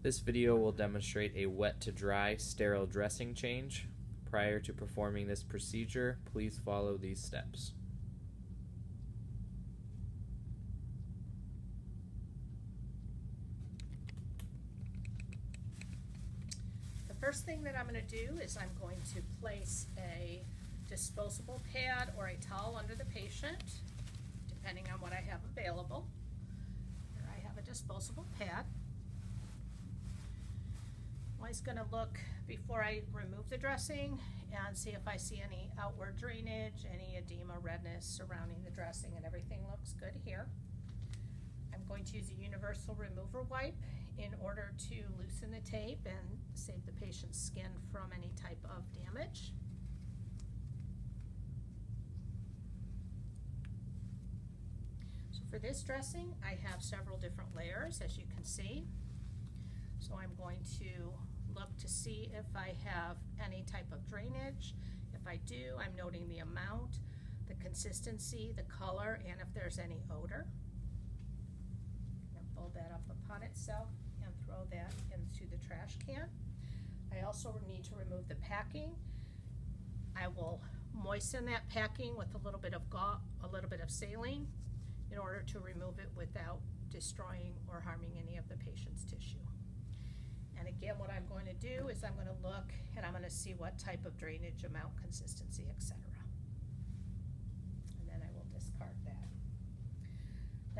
This video will demonstrate a wet to dry sterile dressing change. Prior to performing this procedure, please follow these steps. The first thing that I'm going to do is I'm going to place a disposable pad or a towel under the patient, depending on what I have available. Here I have a disposable pad. I'm always going to look before I remove the dressing and see if I see any outward drainage, any edema, redness surrounding the dressing, and everything looks good here. I'm going to use a universal remover wipe in order to loosen the tape and save the patient's skin from any type of damage. So for this dressing, I have several different layers, as you can see. So I'm going to look to see if I have any type of drainage. If I do, I'm noting the amount, the consistency, the color, and if there's any odor. And fold that up upon itself and throw that into the trash can. I also need to remove the packing. I will moisten that packing with a little bit of saline in order to remove it without destroying or harming any of the patient's tissue. And again, what I'm going to do is I'm going to look and I'm going to see what type of drainage, amount, consistency, etc. And then I will discard that.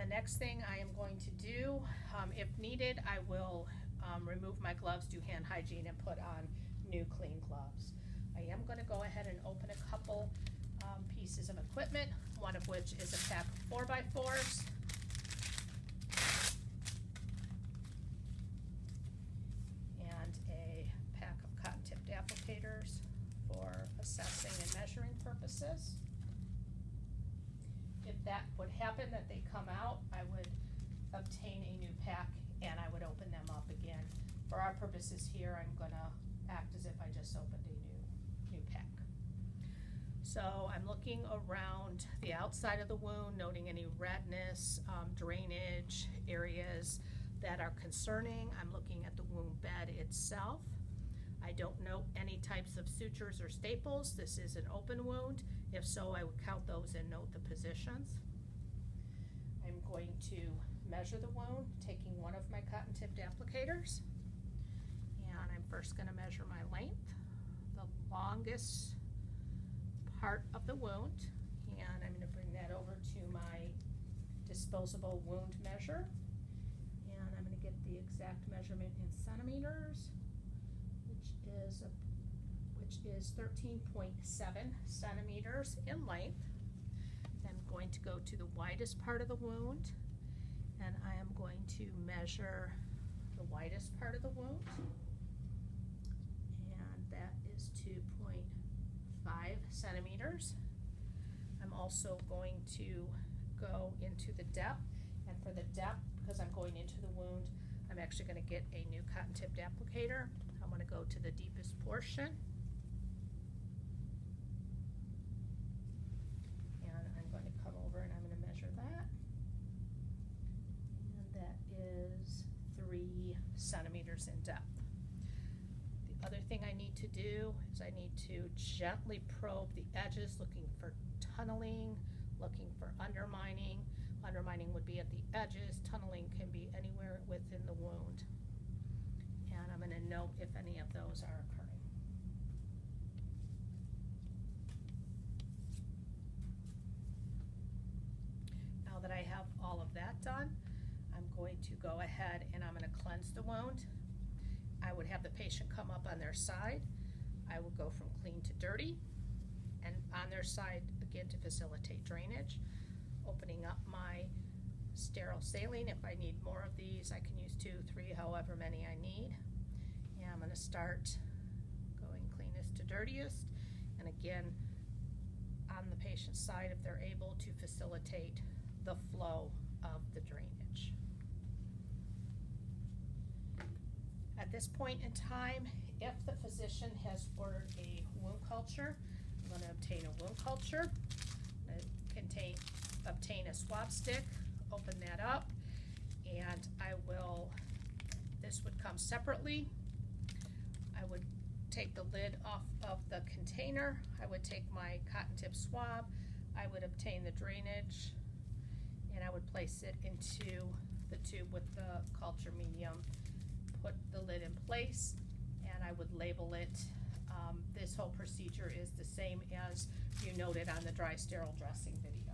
The next thing I am going to do, if needed, I will remove my gloves, do hand hygiene, and put on new clean gloves. I am going to go ahead and open a couple pieces of equipment, one of which is a pack of 4x4s. Applicators for assessing and measuring purposes. If that would happen, that they come out, I would obtain a new pack and I would open them up again. For our purposes here, I'm going to act as if I just opened a new pack. So I'm looking around the outside of the wound, noting any redness, drainage, areas that are concerning. I'm looking at the wound bed itself. I don't note any types of sutures or staples. This is an open wound. If so, I would count those and note the positions. I'm going to measure the wound, taking one of my cotton-tipped applicators. And I'm first going to measure my length, the longest part of the wound. And I'm going to bring that over to my disposable wound measure. And I'm going to get the exact measurement in centimeters, which is 13.7 centimeters in length. I'm going to go to the widest part of the wound, and I am going to measure the widest part of the wound, and that is 2.5 centimeters. I'm also going to go into the depth, and for the depth, because I'm going into the wound, I'm actually going to get a new cotton-tipped applicator. I'm going to go to the deepest portion, and I'm going to come over and I'm going to measure that, and that is 3 centimeters in depth. The other thing I need to do is I need to gently probe the edges, looking for tunneling, looking for undermining. Undermining would be at the edges, tunneling can be anywhere within the wound. And I'm going to note if any of those are occurring. Now that I have all of that done, I'm going to go ahead and I'm going to cleanse the wound. I would have the patient come up on their side. I will go from clean to dirty, and on their side again to facilitate drainage. Opening up my sterile saline. If I need more of these, I can use 2, 3, however many I need. And I'm going to start going cleanest to dirtiest. And again, on the patient's side, if they're able to facilitate the flow of the drainage. At this point in time, if the physician has ordered a wound culture, I'm going to obtain a wound culture. Obtain a swab stick, open that up, and I will, this would come separately. I would take the lid off of the container. I would take my cotton tip swab. I would obtain the drainage, and I would place it into the tube with the culture medium, put the lid in place, and I would label it. This whole procedure is the same as you noted on the dry sterile dressing video.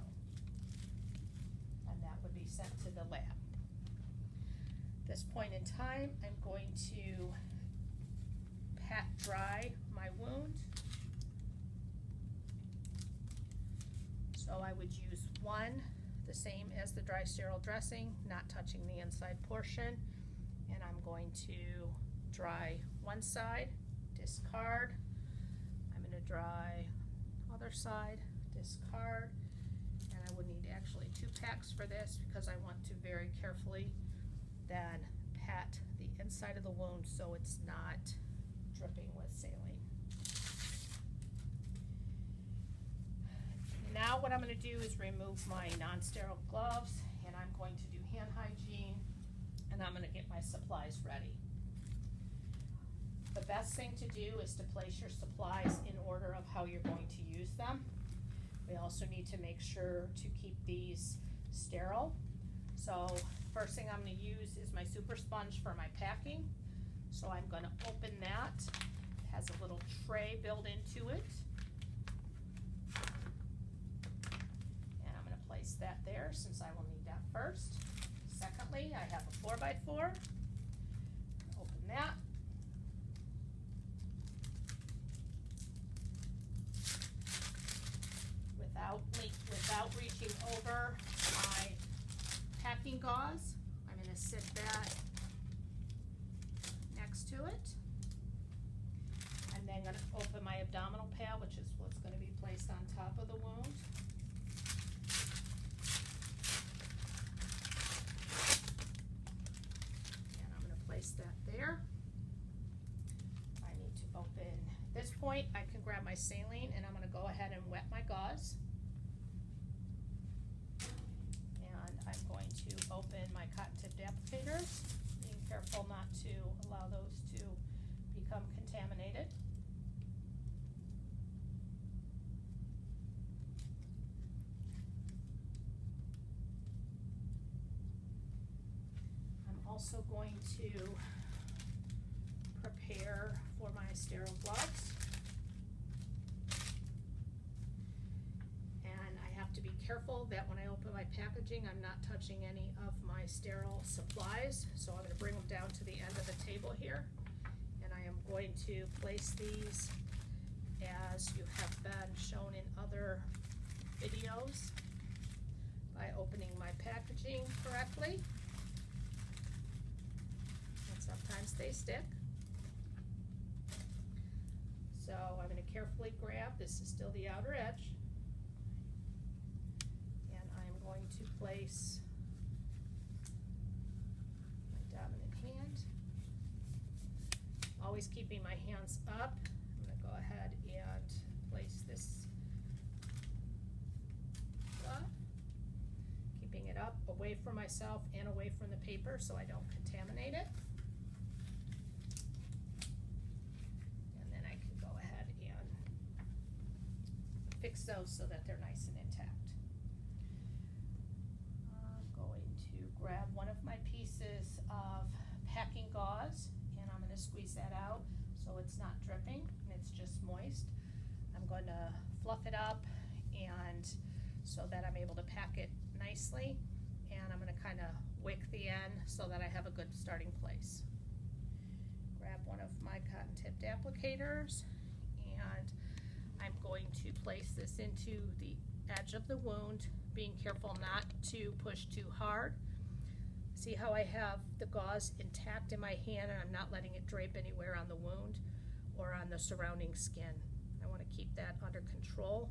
And that would be sent to the lab. At this point in time, I'm going to pat dry my wound. So I would use one, the same as the dry sterile dressing, not touching the inside portion. And I'm going to dry one side, discard. I'm going to dry other side, discard. And I would need actually 2 packs for this because I want to very carefully then pat the inside of the wound so it's not dripping with saline. Now what I'm going to do is remove my non-sterile gloves, and I'm going to do hand hygiene, and I'm going to get my supplies ready. The best thing to do is to place your supplies in order of how you're going to use them. We also need to make sure to keep these sterile. So first thing I'm going to use is my super sponge for my packing. So I'm going to open that. It has a little tray built into it. And I'm going to place that there since I will need that first. Secondly, I have a 4x4. Open that. Without reaching over my packing gauze, I'm going to sit that next to it. I'm then going to open my abdominal pad, which is what's going to be placed on top of the wound. And I'm going to place that there. I need to open, at this point I can grab my saline and I'm going to go ahead and wet my gauze. I'm going to open my cotton-tipped applicators, being careful not to allow those to become contaminated. I'm also going to prepare for my sterile gloves. To be careful that when I open my packaging, I'm not touching any of my sterile supplies. So I'm going to bring them down to the end of the table here. And I am going to place these as you have been shown in other videos by opening my packaging correctly. And sometimes they stick. So I'm going to carefully grab, this is still the outer edge. Going to place my dominant hand, always keeping my hands up. I'm going to go ahead and place this up, keeping it up away from myself and away from the paper so I don't contaminate it. And then I can go ahead and fix those so that they're nice and intact. Grab one of my pieces of packing gauze and I'm going to squeeze that out so it's not dripping and it's just moist. I'm going to fluff it up and so that I'm able to pack it nicely, and I'm going to kind of wick the end so that I have a good starting place. Grab one of my cotton tipped applicators and I'm going to place this into the edge of the wound, being careful not to push too hard. See how I have the gauze intact in my hand and I'm not letting it drape anywhere on the wound or on the surrounding skin. I want to keep that under control.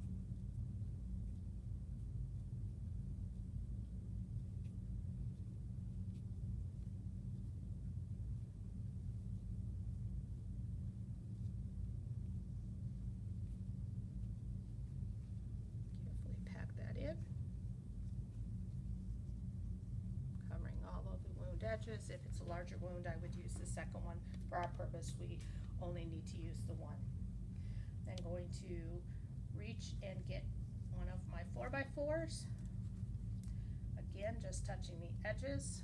Carefully pack that in. Covering all of the wound edges. purpose. If it's a larger wound, I would use the second one. For our purpose, we only need to use the one. Then going to reach and get one of my 4x4s. Again, just touching the edges.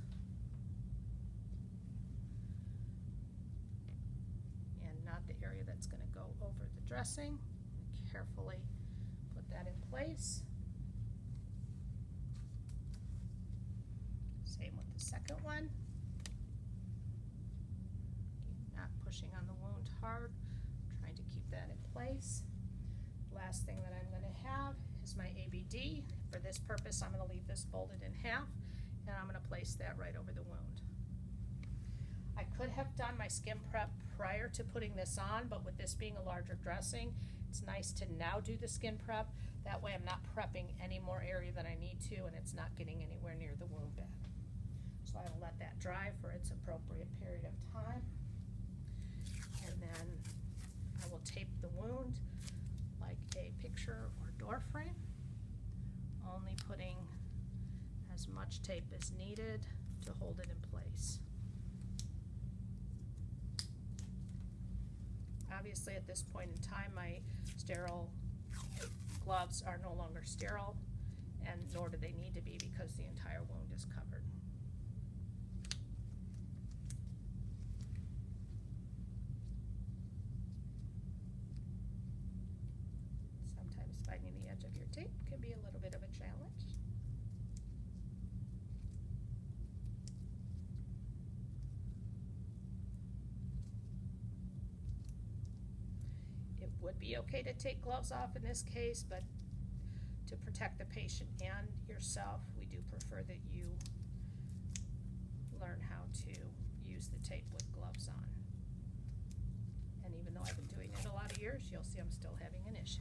And not the area that's going to go over the dressing. Carefully put that in place. Same with the second one. Not pushing on the wound hard, trying to keep that in place. Last thing that I'm going to have is my ABD. For this purpose, I'm going to leave this folded in half, and I'm going to place that right over the wound. I could have done my skin prep prior to putting this on, but with this being a larger dressing, it's nice to now do the skin prep. That way I'm not prepping any more area than I need to, and it's not getting anywhere near the wound bed. So I will let that dry for its appropriate period of time. And then I will tape the wound like a picture or door frame, only putting as much tape as needed to hold it in place. Obviously at this point in time, my sterile gloves are no longer sterile, and nor do they need to be because the entire wound is covered. Sometimes finding the edge of your tape can be a little bit of a challenge. It would be okay to take gloves off in this case, but to protect the patient and yourself, we do prefer that you learn how to use the tape with gloves on. And even though I've been doing it a lot of years, you'll see I'm still having an issue.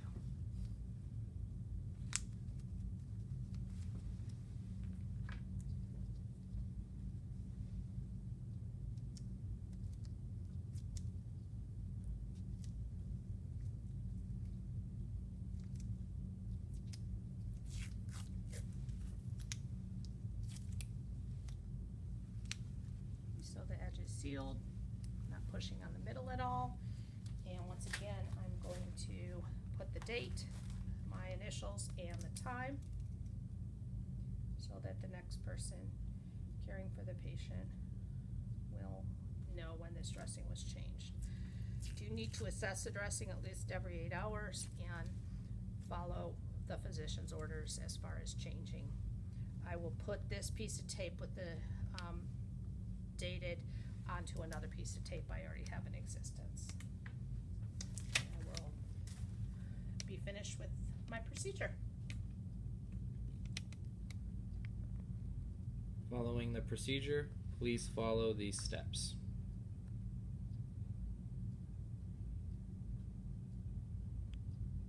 So the edge is sealed, not pushing on the middle at all. And once again, I'm going to put the date, my initials, and the time so that the next person caring for the patient will know when this dressing was changed. You do need to assess the dressing at least every 8 hours and follow the physician's orders as far as changing. I will put this piece of tape with the dated onto another piece of tape I already have in existence. I will be finished with my procedure. Following the procedure, please follow these steps.